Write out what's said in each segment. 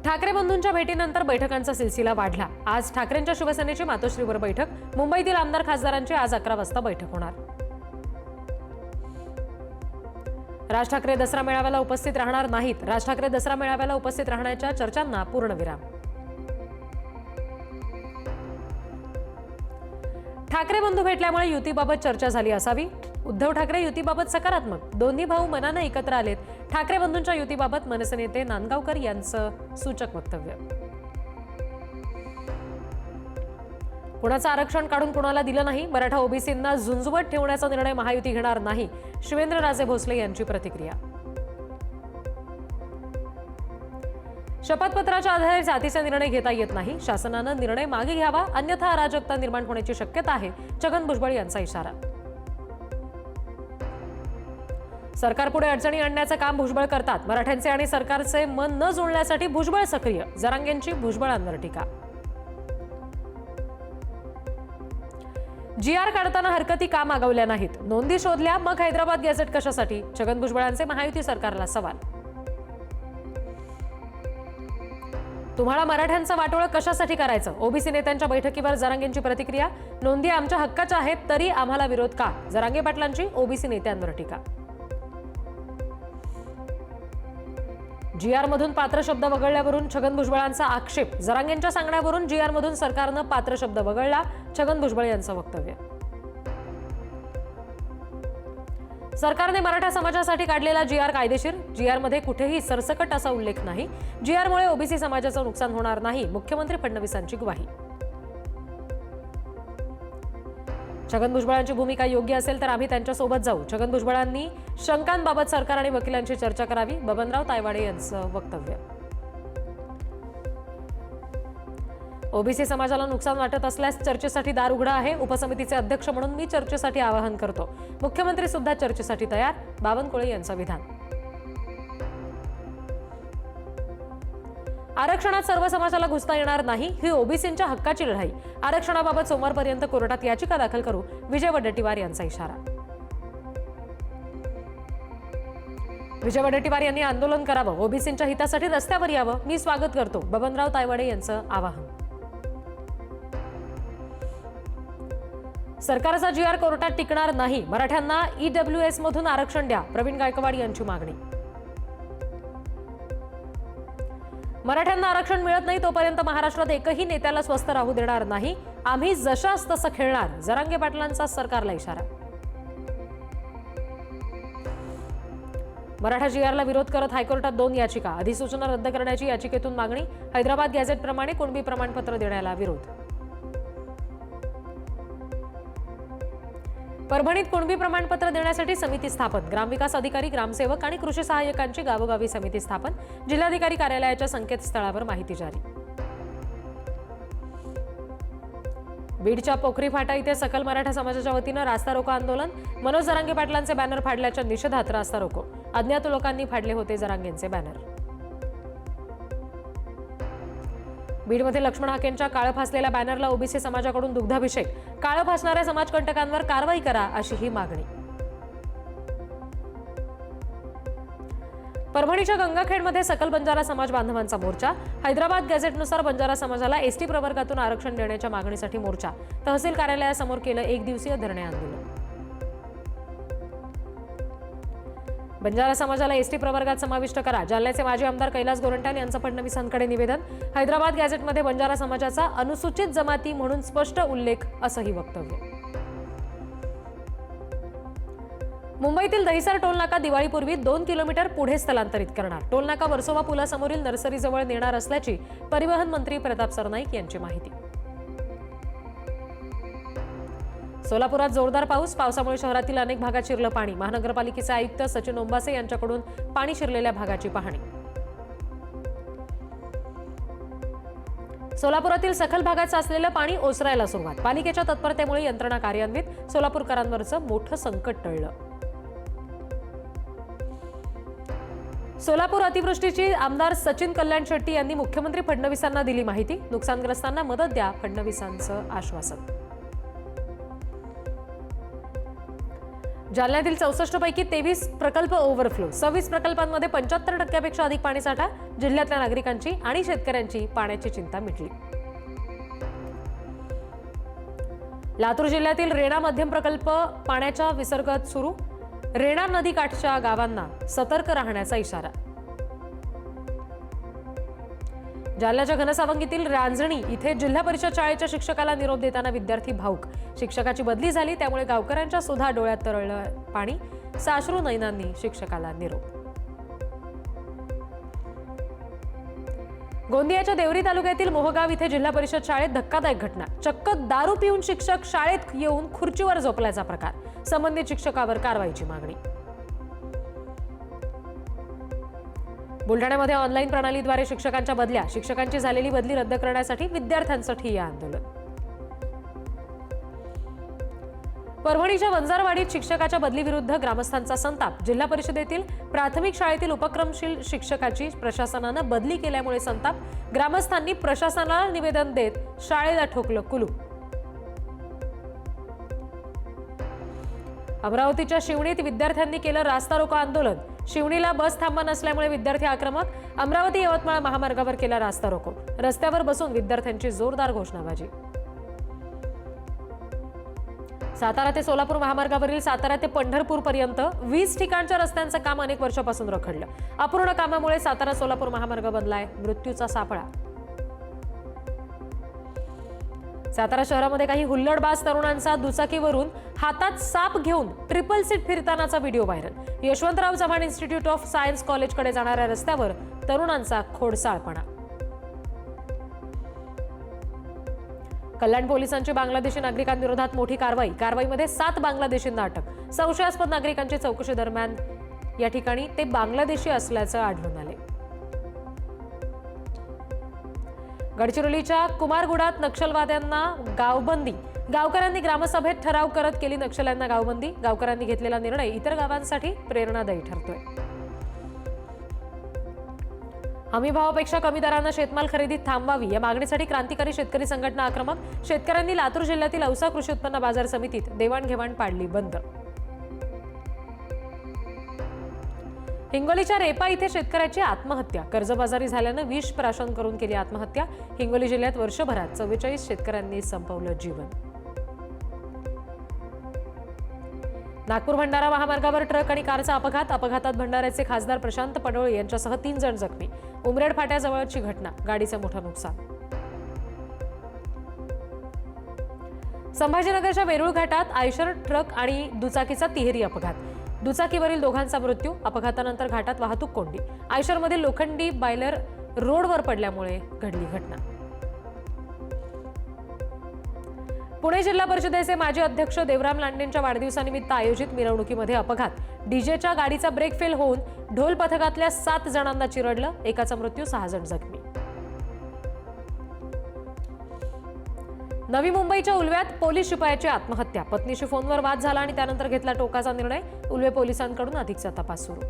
ठाकरे बंधूंच्या भेटीनंतर बैठकांचा सिलसिला वाढला। आज ठाकरेंच्या शिवसेनेची मातोश्रीवर बैठक। मुंबईतील आमदार खासदारांची आज 11 वाजता बैठक होणार। राज ठाकरे दसरा मेळाव्याला उपस्थित राहणार नाहीत। राज ठाकरे दसरा मेळाव्याला उपस्थित राहण्याच्या चर्चांना पूर्णविराम। ठाकरे बंधू भेटल्यामुळे युतीबाबत चर्चा झाली असावी। उद्धव ठाकरे युतीबाबत सकारात्मक। दोन्ही भाऊ मनाने एकत्र आलेत। ठाकरे बंधूंच्या युतीबाबत मनसे नेते नांदगावकर यांचं सूचक वक्तव्य। कुणाचं आरक्षण काढून कुणाला दिलं नाही। मराठा ओबीसींना झुंजवत ठेवण्याचा निर्णय महायुती घेणार नाही। शिवेंद्रराजे भोसले यांची प्रतिक्रिया। शपथपत्राच्या आधारे जातीचा निर्णय घेता येत नाही। शासनानं निर्णय मागे घ्यावा, अन्यथा अराजकता निर्माण होण्याची शक्यता आहे। छगन भुजबळ यांचा इशारा। सरकारपुढे अडचणी आणण्याचं काम भुजबळ करतात। मराठ्यांचे आणि सरकारचे मन न जुळण्यासाठी भुजबळ सक्रिय। जरांगेंची भुजबळांवर टीका। GR काढताना हरकती का मागवल्या नाहीत? नोंदी शोधल्या, मग हैदराबाद गॅझेट कशासाठी? छगन भुजबळांचे महायुती सरकारला सवाल। तुम्हाला मराठ्यांचं वाटोळं कशासाठी करायचं? ओबीसी नेत्यांच्या बैठकीवर जरांगेंची प्रतिक्रिया। नोंदी आमच्या हक्काच्या आहेत तरी आम्हाला विरोध का? जरांगे पाटलांची ओबीसी नेत्यांवर टीका। GR मधून पात्र शब्द वगळल्यावरून छगन भुजबळांचा आक्षेप। जरांगेंच्या सांगण्यावरून GR मधून सरकारनं पात्र शब्द वगळला। छगन भुजबळ यांचं वक्तव्य। सरकारने मराठा समाजासाठी काढलेला GR कायदेशीर। GR मध्ये कुठेही सरसकट असा उल्लेख नाही। GR मुळे ओबीसी समाजाचं नुकसान होणार नाही। मुख्यमंत्री फडणवीसांची ग्वाही। छगन भुजबळांची भूमिका योग्य असेल तर आम्ही त्यांच्यासोबत जाऊ। छगन भुजबळांनी शंकांबाबत सरकार आणि वकिलांची चर्चा करावी। बबनराव तायवाडे यांचं वक्तव्य। ओबीसी समाजाला नुकसान वाटत असल्यास चर्चेसाठी दार उघडा आहे। उपसमितीचे अध्यक्ष म्हणून मी चर्चेसाठी आवाहन करतो। मुख्यमंत्री सुद्धा चर्चेसाठी तयार। बावनकुळे यांचं विधान। आरक्षणात सर्व समाजाला घुसता येणार नाही, ही ओबीसींच्या हक्काची लढाई। आरक्षणाबाबत सोमवारपर्यंत कोर्टात याचिका दाखल करू। विजय वडेट्टीवार यांचा इशारा। विजय वडेट्टीवार यांनी आंदोलन करावं, ओबीसींच्या हितासाठी रस्त्यावर यावं, मी स्वागत करतो। बबनराव तायवाडे यांचं आवाहन। सरकारचा GR कोर्टात टिकणार नाही। मराठ्यांना EWS मधून आरक्षण द्या। प्रवीण गायकवाड यांची मागणी। मराठ्यांना आरक्षण मिळत नाही तोपर्यंत महाराष्ट्रात एकही नेत्याला स्वस्थ राहू देणार नाही। आम्ही जशास तसं खेळणार। जरांगे पाटलांचा सरकारला इशारा। मराठा GRला विरोध करत हायकोर्टात 2 याचिका। अधिसूचना रद्द करण्याची याचिकेतून मागणी। हैदराबाद गॅझेट प्रमाणे कुणबी प्रमाणपत्र देण्याला विरोध। परभणीत कुणबी प्रमाणपत्र देण्यासाठी समिती स्थापन। ग्रामविकास अधिकारी, ग्रामसेवक आणि कृषी सहाय्यकांची गावोगावी समिती स्थापन। जिल्हाधिकारी कार्यालयाच्या संकेतस्थळावर माहिती जारी। बीडच्या पोखरी फाटा इथे सकल मराठा समाजाच्या वतीनं रास्ता रोको आंदोलन। मनोज जरांगे पाटलांचे बॅनर फाडल्याच्या निषेधात रास्ता रोको। अज्ञात लोकांनी फाडले होते जरांगेंचे बॅनर। बीडमध्ये लक्ष्मण हाकेंच्या काळं फासलेल्या बॅनरला ओबीसी समाजाकडून दुग्धाभिषेक। काळं फासणाऱ्या समाजकंटकांवर कारवाई करा अशी ही मागणी। परभणीच्या गंगाखेडमध्ये सकल बंजारा समाज बांधवांचा मोर्चा। हैदराबाद गॅझेटनुसार बंजारा समाजाला एसटी प्रवर्गातून आरक्षण देण्याच्या मागणीसाठी मोर्चा। तहसील कार्यालयासमोर केलं 1 दिवसीय धरणे आंदोलन। बंजारा समाजाला एसटी प्रवर्गात समाविष्ट करा। जालन्याचे माजी आमदार कैलास गोरंट्याल यांचं फडणवीसांकडे निवेदन। हैदराबाद गॅझेटमध्ये बंजारा समाजाचा अनुसूचित जमाती म्हणून स्पष्ट उल्लेख असंही वक्तव्य। मुंबईतील दहिसर टोलनाका दिवाळीपूर्वी 2 किलोमीटर पुढे स्थलांतरित करणार। टोलनाका वर्सोवा पुलासमोरील नर्सरीजवळ नेणार असल्याची परिवहन मंत्री प्रताप सरनाईक यांची माहिती। सोलापुरात जोरदार पाऊस। पावसामुळे शहरातील अनेक भागात शिरलं पाणी। महानगरपालिकेचे आयुक्त सचिन ओंबासे यांच्याकडून पाणी शिरलेल्या भागाची पाहणी। सोलापुरातील सखल भागात साचलेलं पाणी ओसरायला सुरुवात। पालिकेच्या तत्परतेमुळे यंत्रणा कार्यान्वित। सोलापूरकरांवरचं मोठं संकट टळलं। सोलापूर अतिवृष्टीची आमदार सचिन कल्याण शेट्टी यांनी मुख्यमंत्री फडणवीसांना दिली माहिती। नुकसानग्रस्तांना मदत द्या, फडणवीसांचं आश्वासन। जालन्यातील 64 पैकी 23 प्रकल्प ओव्हरफ्लो। 26 प्रकल्पांमध्ये 75% पेक्षा अधिक पाणीसाठा। जिल्ह्यातल्या नागरिकांची आणि शेतकऱ्यांची पाण्याची चिंता मिटली. लातूर जिल्ह्यातील रेणा मध्यम प्रकल्प पाण्याच्या विसर्गात सुरू. रेणा नदीकाठच्या गावांना सतर्क राहण्याचा इशारा. जालन्याच्या घनसावंगीतील रांजणी इथे जिल्हा परिषद शाळेच्या शिक्षकाला निरोप देताना विद्यार्थी भाऊक. शिक्षकाची बदली झाली त्यामुळे गावकऱ्यांच्या सुद्धा डोळ्यात तरळलं पाणी. साश्रू नयनांनी शिक्षकाला निरोप. गोंदियाच्या देवरी तालुक्यातील मोहगाव इथे जिल्हा परिषद शाळेत धक्कादायक घटना. चक्क दारू पिऊन शिक्षक शाळेत येऊन खुर्चीवर झोपल्याचा प्रकार. संबंधित शिक्षकावर कारवाईची मागणी. बुलढाण्यामध्ये ऑनलाईन प्रणालीद्वारे शिक्षकांच्या बदल्या. शिक्षकांची झालेली बदली रद्द करण्यासाठी विद्यार्थ्यांचं ठिय्या आंदोलन. परभणीच्या वंजारवाडीत शिक्षकाच्या बदलीविरुद्ध ग्रामस्थांचा संताप. जिल्हा परिषदेतील प्राथमिक शाळेतील उपक्रमशील शिक्षकाची प्रशासनानं बदली केल्यामुळे संताप. ग्रामस्थांनी प्रशासनाला निवेदन देत शाळेला ठोकलं कुलूप. अमरावतीच्या शिवणीत विद्यार्थ्यांनी केलं रास्ता रोको आंदोलन. शिवणीला बस थांबा नसल्यामुळे विद्यार्थी आक्रमक. अमरावती यवतमाळ महामार्गावर केला रास्ता रोको. रस्त्यावर बसून विद्यार्थ्यांची जोरदार घोषणाबाजी. सातारा ते सोलापूर महामार्गावरील सातारा ते पंढरपूर पर्यंत 20 ठिकाणच्या रस्त्यांचं काम अनेक वर्षापासून रखडलं. अपूर्ण कामामुळे सातारा सोलापूर महामार्ग बनलाय मृत्यूचा सापळा. सातारा शहरामध्ये काही हुल्लडबाज तरुणांचा दुचाकीवरून हातात साप घेऊन ट्रिपल सीट फिरतानाचा video viral. Yashwantrao Chavan institute of science कॉलेजकडे जाणाऱ्या रस्त्यावर तरुणांचा खोडसाळपणा. कल्याण पोलिसांची बांगलादेशी नागरिकांविरोधात मोठी कारवाई. कारवाईमध्ये 7 बांगलादेशींना अटक. संशयास्पद नागरिकांची चौकशी दरम्यान या ठिकाणी ते बांगलादेशी असल्याचं आढळून आले. गडचिरोलीच्या कुमारगुडात नक्षलवाद्यांना गावबंदी. गावकऱ्यांनी ग्रामसभेत ठराव करत केली नक्षल्यांना गावबंदी. गावकऱ्यांनी घेतलेला निर्णय इतर गावांसाठी प्रेरणादायी ठरतोय. हमीभावापेक्षा कमी दरानं शेतमाल खरेदी थांबवावी या मागणीसाठी क्रांतिकारी शेतकरी संघटना आक्रमक. शेतकऱ्यांनी लातूर जिल्ह्यातील औसा कृषी उत्पन्न बाजार समितीत देवाणघेवाण पाडली बंद. हिंगोलीच्या रेपा इथे शेतकऱ्याची आत्महत्या. कर्जबाजारी झाल्यानं विष प्राशन करून केली आत्महत्या. हिंगोली जिल्ह्यात वर्षभरात 44 शेतकऱ्यांनी संपवलं जीवन. नागपूर भंडारा महामार्गावर ट्रक आणि कारचा अपघात. अपघातात भंडाऱ्याचे खासदार प्रशांत पडोळे यांच्यासह 3 जण जखमी. उमरेड फाट्याजवळची घटना. गाडीचं मोठं नुकसान. संभाजीनगरच्या वेरूळ घाटात आयशर ट्रक आणि दुचाकीचा तिहेरी अपघात. दुचाकीवरील दोघांचा मृत्यू. अपघातानंतर घाटात वाहतूक कोंडी. आयशरमधील लोखंडी बायलर रोडवर पडल्यामुळे घडली घटना. पुणे जिल्हा परिषदेचे माजी अध्यक्ष देवराम लांडेंच्या वाढदिवसानिमित्त आयोजित मिरवणुकीमध्ये अपघात. डीजेच्या गाडीचा ब्रेक फेल होऊन ढोल पथकातल्या 7 जणांना चिरडलं. एकाचा मृत्यू, 6 जण जखमी. नवी मुंबईच्या उल्व्यात पोलीस शिपायाची आत्महत्या. पत्नीशी फोनवर वाद झाला आणि त्यानंतर घेतला टोकाचा निर्णय. उल्वे पोलिसांकडून अधिकचा तपास सुरू.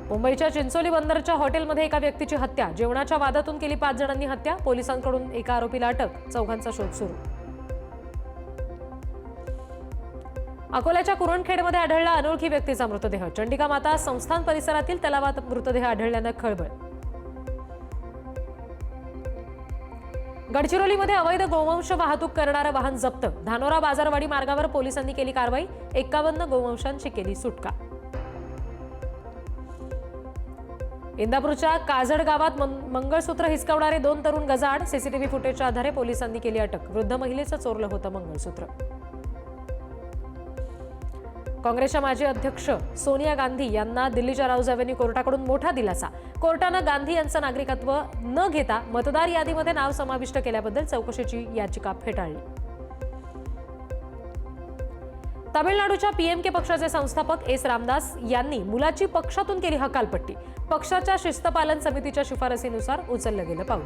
मुंबईच्या चिंचोली बंदरच्या हॉटेलमध्ये एका व्यक्तीची हत्या. जेवणाच्या वादातून केली 5 जणांनी हत्या. पोलिसांकडून एका आरोपीला अटक. 4घांचा शोध सुरू. अकोल्याच्या कुरणखेडमध्ये आढळला अनोळखी व्यक्तीचा मृतदेह. चंडिका माता संस्थान परिसरातील तलावात मृतदेह आढळल्यानं खळबळ. गडचिरोलीमध्ये अवैध गोवंश वाहतूक करणारं वाहन जप्त. धानोरा बाजारवाडी मार्गावर पोलिसांनी केली कारवाई. 51 गोवंशांची केली सुटका. इंदापूरच्या काजड गावात मंगळसूत्र हिसकावणारे 2 तरुण गजाआड. सीसीटीव्ही फुटेजच्या आधारे पोलिसांनी केली अटक. वृद्ध महिलेचं चोरलं होतं मंगळसूत्र. काँग्रेसच्या माजी अध्यक्ष सोनिया गांधी यांना दिल्लीच्या राऊज अव्हेन्यू कोर्टाकडून मोठा दिलासा. कोर्टानं गांधी यांचं नागरिकत्व न घेता मतदार यादीमध्ये नाव समाविष्ट केल्याबद्दल चौकशीची याचिका फेटाळली. तामिळनाडूच्या पीएमके पक्षाचे संस्थापक एस रामदास यांनी मुलाची पक्षातून केली हकालपट्टी. पक्षाच्या शिस्तपालन समितीच्या शिफारसीनुसार उचललं गेलं पाऊल.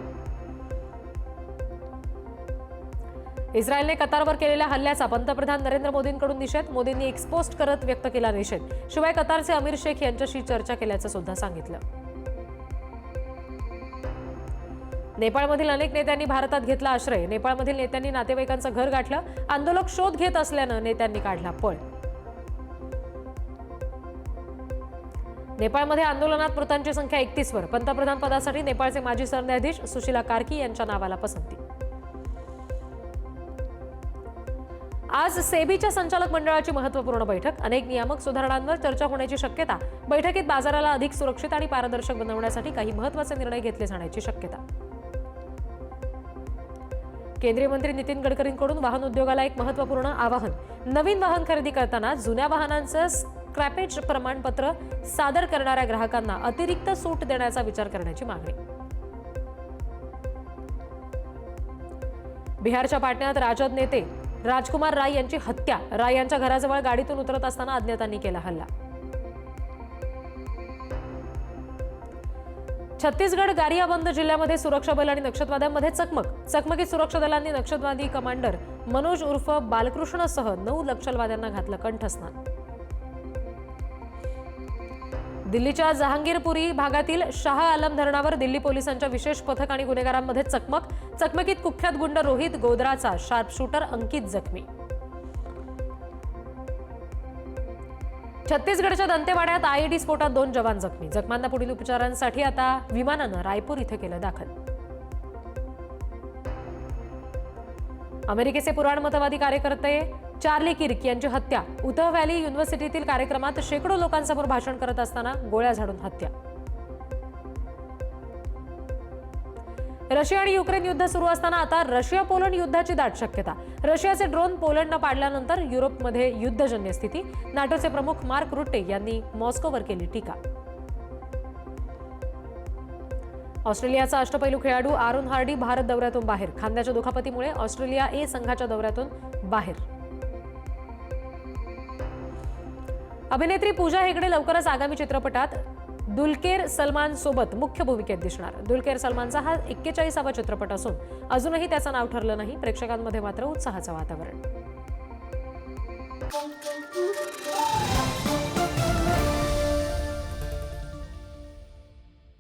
इस्रायलने कतारवर केलेल्या हल्ल्याचा पंतप्रधान नरेंद्र मोदींकडून निषेध. मोदींनी एक्सपोस्ट करत व्यक्त केला निषेध. शिवाय कतारचे अमीर शेख यांच्याशी चर्चा केल्याचं सुद्धा सांगितलं. नेपाळमधील अनेक नेत्यांनी भारतात घेतला आश्रय. नेपाळमधील नेत्यांनी नातेवाईकांचं घर गाठलं. आंदोलक शोध घेत असल्यानं नेत्यांनी काढला पळ. नेपाळमध्ये आंदोलनात मृतांची संख्या 31 वर. पंतप्रधान पदासाठी नेपाळचे माजी सरन्यायाधीश सुशीला कार्की यांच्या नावाला पसंती. आज सेबीच्या संचालक मंडळाची महत्त्वपूर्ण बैठक. अनेक नियामक सुधारणांवर चर्चा होण्याची शक्यता. बैठकीत बाजाराला अधिक सुरक्षित आणि पारदर्शक बनवण्यासाठी काही महत्त्वाचे निर्णय घेतले जाण्याची शक्यता. केंद्रीय मंत्री नितीन गडकरींकडून वाहन उद्योगाला एक महत्त्वपूर्ण आवाहन. नवीन वाहन खरेदी करताना जुन्या वाहनांचं स्क्रॅपेज प्रमाणपत्र सादर करणाऱ्या ग्राहकांना अतिरिक्त सूट देण्याचा विचार करण्याची मागणी. बिहारच्या पाटण्यात राजद नेते राजकुमार राय यांची हत्या. राय यांच्या घराजवळ गाडीतून उतरत असताना अज्ञातांनी केला हल्ला. छत्तीसगड गारियाबंद जिल्ह्यामध्ये सुरक्षा बल आणि नक्षलवाद्यांमध्ये चकमकीत सुरक्षा दलांनी नक्षलवादी कमांडर मनोज उर्फ बालकृष्णसह 9 नक्षलवाद्यांना घातलं कंठस्नान. दिल्लीच्या जहांगीरपुरी भागातील शाह आलम धरणावर दिल्ली पोलिसांच्या विशेष पथक आणि गुन्हेगारांमध्ये चकमकीत कुख्यात गुंड रोहित गोद्राचा शार्पशूटर अंकित जखमी. छत्तीसगडच्या दंतेवाड्यात आयईडी स्फोटात 2 जवान जखमी. जखमांना पुढील उपचारांसाठी आता विमानानं रायपूर इथे केलं दाखल. अमेरिकेचे पुराणमतवादी कार्यकर्ते चार्ली किर्क यांची हत्या. उतह व्हॅली युनिव्हर्सिटीतील कार्यक्रमात शेकडो लोकांसमोर भाषण करत असताना गोळ्या झाडून हत्या. रशिया आणि युक्रेन युद्ध सुरू असताना आता रशिया पोलंड युद्धाची दाट शक्यता. रशियाचे ड्रोन पोलंडनं पाडल्यानंतर युरोपमध्ये युद्धजन्य स्थिती. नाटोचे प्रमुख मार्क रुट्टे यांनी मॉस्कोवर केली टीका. ऑस्ट्रेलियाचा अष्टपैलू खेळाडू आरोन हार्डी भारत दौऱ्यातून बाहेर. खांद्याच्या दुखापतीमुळे ऑस्ट्रेलिया ए संघाच्या दौऱ्यातून बाहेर. अभिनेत्री पूजा हेगडे लवकरच आगामी चित्रपटात दुलकर सलमान सोबत मुख्य भूमिकेत दिसणार. दुलकर सलमानचा हा 41वा चित्रपट असून अजूनही त्याचं नाव ठरलं नाही. प्रेक्षकांमध्ये मात्र उत्साहाचं वातावरण.